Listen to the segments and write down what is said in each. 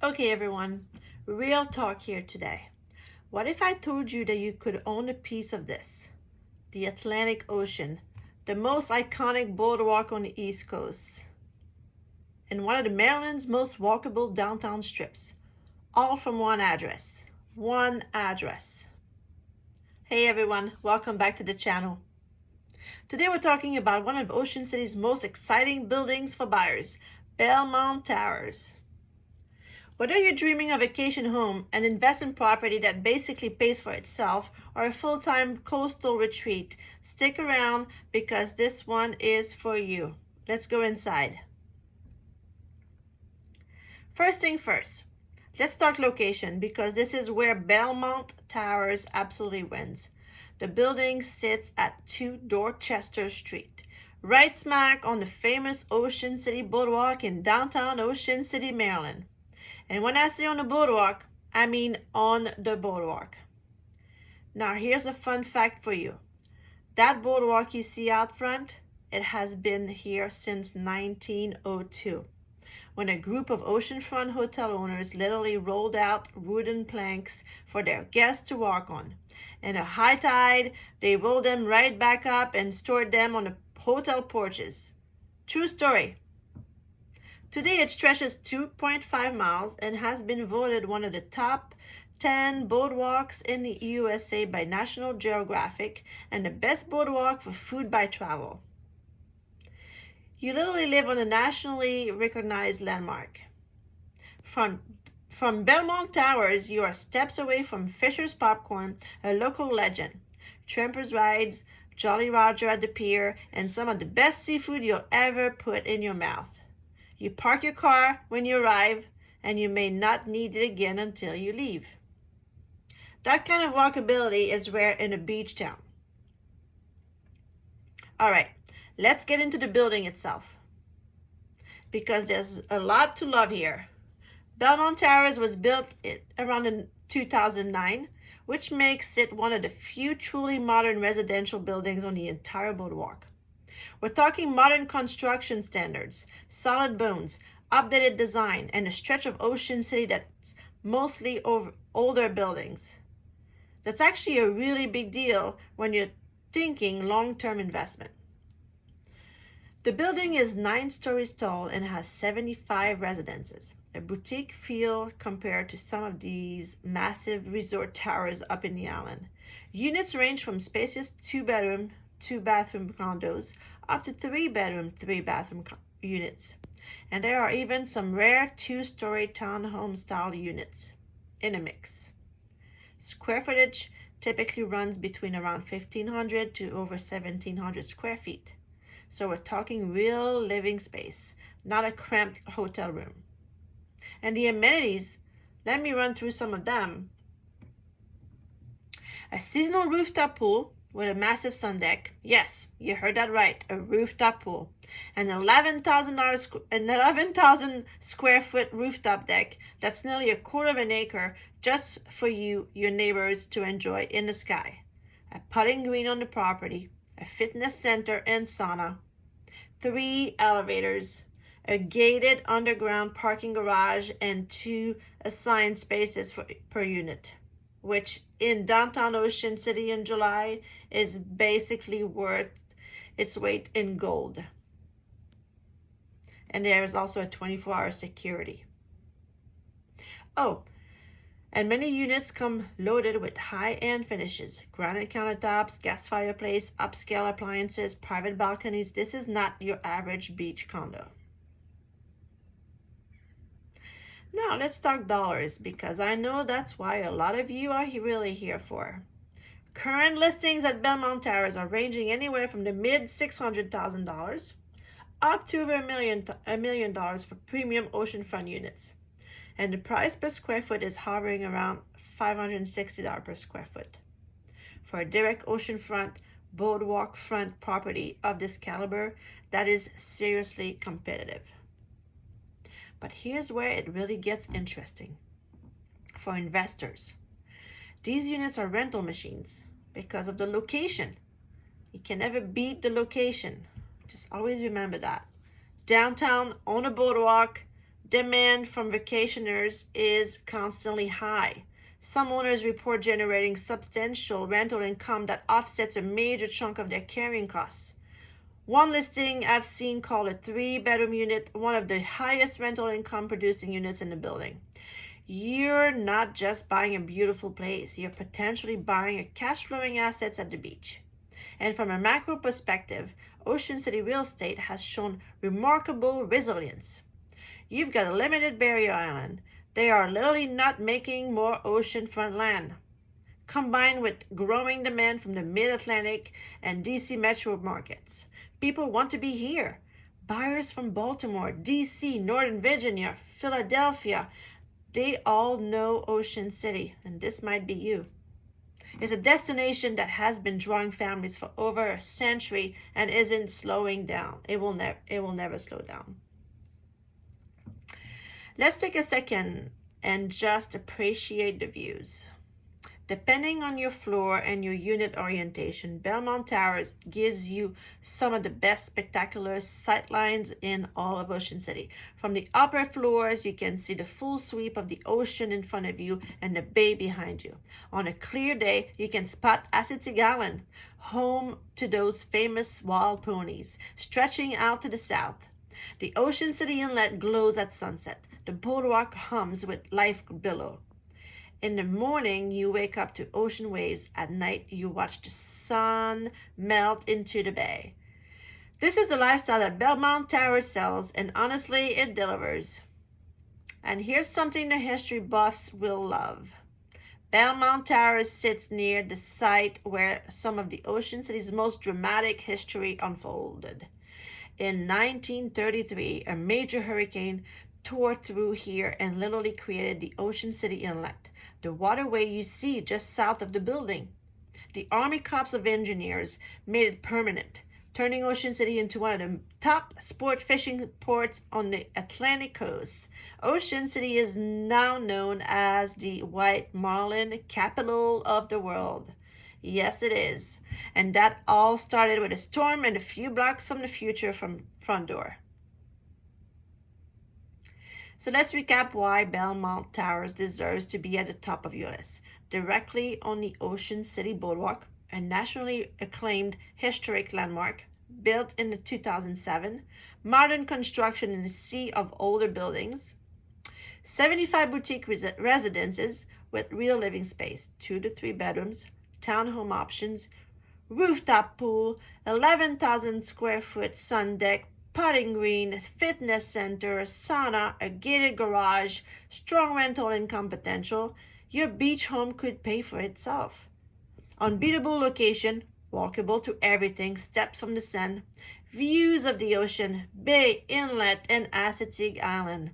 Okay, everyone, real talk here today. What if I told you that you could own a piece of this? The Atlantic Ocean, the most iconic boardwalk on the East Coast, and one of the Maryland's most walkable downtown strips, all from one address. One address. Hey everyone, welcome back to the channel. Today we're talking about one of Ocean City's most exciting buildings for buyers, Belmont Towers. Whether you're dreaming of a vacation home, an investment property that basically pays for itself, or a full-time coastal retreat, stick around because this one is for you. Let's go inside. First thing first, let's talk location because this is where Belmont Towers absolutely wins. The building sits at 2 Dorchester Street, right smack on the famous Ocean City Boardwalk in downtown Ocean City, Maryland. And when I say on the boardwalk, I mean on the boardwalk. Now here's a fun fact for you. That boardwalk you see out front, it has been here since 1902, when a group of oceanfront hotel owners literally rolled out wooden planks for their guests to walk on. And at high tide, they rolled them right back up and stored them on the hotel porches. True story. Today it stretches 2.5 miles and has been voted one of the top 10 boardwalks in the USA by National Geographic and the best boardwalk for food by travel. You literally live on a nationally recognized landmark. From Belmont Towers, you are steps away from Fisher's Popcorn, a local legend, Trampers Rides, Jolly Roger at the pier, and some of the best seafood you'll ever put in your mouth. You park your car when you arrive, and you may not need it again until you leave. That kind of walkability is rare in a beach town. All right, let's get into the building itself, because there's a lot to love here. Belmont Towers was built around in 2009, which makes it one of the few truly modern residential buildings on the entire boardwalk. We're talking modern construction standards, solid bones, updated design, and a stretch of Ocean City that's mostly older buildings. That's actually a really big deal when you're thinking long-term investment. The building is 9 stories tall and has 75 residences, a boutique feel compared to some of these massive resort towers up in the island. Units range from spacious 2-bedroom, 2-bathroom condos up to 3-bedroom, 3-bathroom units. And there are even some rare 2-story townhome style units in a mix. Square footage typically runs between around 1,500 to over 1,700 square feet. So we're talking real living space, not a cramped hotel room. And the amenities, let me run through some of them. A seasonal rooftop pool with a massive sun deck. Yes, you heard that right, a rooftop pool. An 11,000 square foot rooftop deck that's nearly a quarter of an acre just for you, your neighbors to enjoy in the sky. A putting green on the property, a fitness center and sauna, 3 elevators, a gated underground parking garage, and 2 assigned spaces per unit, which in downtown Ocean City in July is basically worth its weight in gold. And there is also a 24-hour security. Oh, and many units come loaded with high-end finishes, granite countertops, gas fireplace, upscale appliances, private balconies. This is not your average beach condo. Now let's talk dollars, because I know that's why a lot of you are really here for. Current listings at Belmont Towers are ranging anywhere from the mid $600,000 up to over $1 million for premium oceanfront units. And the price per square foot is hovering around $560 per square foot. For a direct oceanfront, boardwalk front property of this caliber, that is seriously competitive. But here's where it really gets interesting. For investors, these units are rental machines because of the location. You can never beat the location. Just always remember that. Downtown, on a boardwalk, Demand from vacationers is constantly high. Some owners report generating substantial rental income that offsets a major chunk of their carrying costs. One listing I've seen called a 3-bedroom unit one of the highest rental income producing units in the building. You're not just buying a beautiful place, you're potentially buying a cash flowing assets at the beach. And from a macro perspective, Ocean City real estate has shown remarkable resilience. You've got a limited barrier island. They are literally not making more oceanfront land. Combined with growing demand from the Mid-Atlantic and DC metro markets, people want to be here. Buyers from Baltimore, DC, Northern Virginia, Philadelphia, they all know Ocean City, and this might be you. It's a destination that has been drawing families for over a century and isn't slowing down. It will never slow down. Let's take a second and just appreciate the views. Depending on your floor and your unit orientation, Belmont Towers gives you some of the best spectacular sightlines in all of Ocean City. From the upper floors, you can see the full sweep of the ocean in front of you and the bay behind you. On a clear day, you can spot Assateague Island, home to those famous wild ponies, stretching out to the south. The Ocean City Inlet glows at sunset. The boardwalk hums with life below. In the morning, you wake up to ocean waves. At night, you watch the sun melt into the bay. This is the lifestyle that Belmont Towers sells, and honestly, it delivers. And here's something the history buffs will love. Belmont Towers sits near the site where some of the Ocean City's most dramatic history unfolded. In 1933, a major hurricane tore through here and literally created the Ocean City Inlet, the waterway you see just south of the building. The Army Corps of Engineers made it permanent, turning Ocean City into one of the top sport fishing ports on the Atlantic coast. Ocean City is now known as the White Marlin capital of the world. Yes, it is. And that all started with a storm and a few blocks from the future from front door. So let's recap why Belmont Towers deserves to be at the top of your list. Directly on the Ocean City Boardwalk, a nationally acclaimed historic landmark built in 2007, modern construction in a sea of older buildings, 75 boutique residences with real living space, 2 to 3 bedrooms, townhome options, rooftop pool, 11,000 square foot sun deck, putting green, fitness center, sauna, a gated garage, strong rental income potential. Your beach home could pay for itself. Unbeatable location, walkable to everything, steps from the sun, views of the ocean, bay, inlet, and Assateague Island.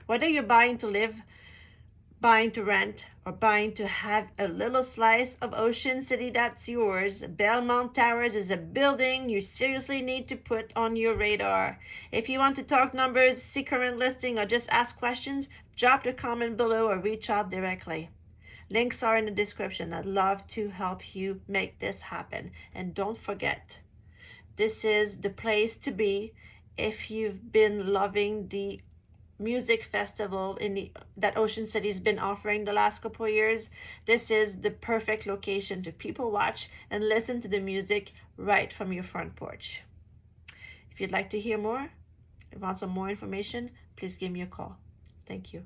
Whether you're buying to live, buying to rent, or buying to have a little slice of Ocean City that's yours, Belmont Towers is a building you seriously need to put on your radar. If you want to talk numbers, see current listing, or just ask questions, drop the comment below or reach out directly. Links are in the description. I'd love to help you make this happen. And don't forget, this is the place to be if you've been loving the music festival that Ocean City's been offering the last couple of years. This is the perfect location to people watch and listen to the music right from your front porch. If you'd like to hear more, want some more information, please give me a call. Thank you.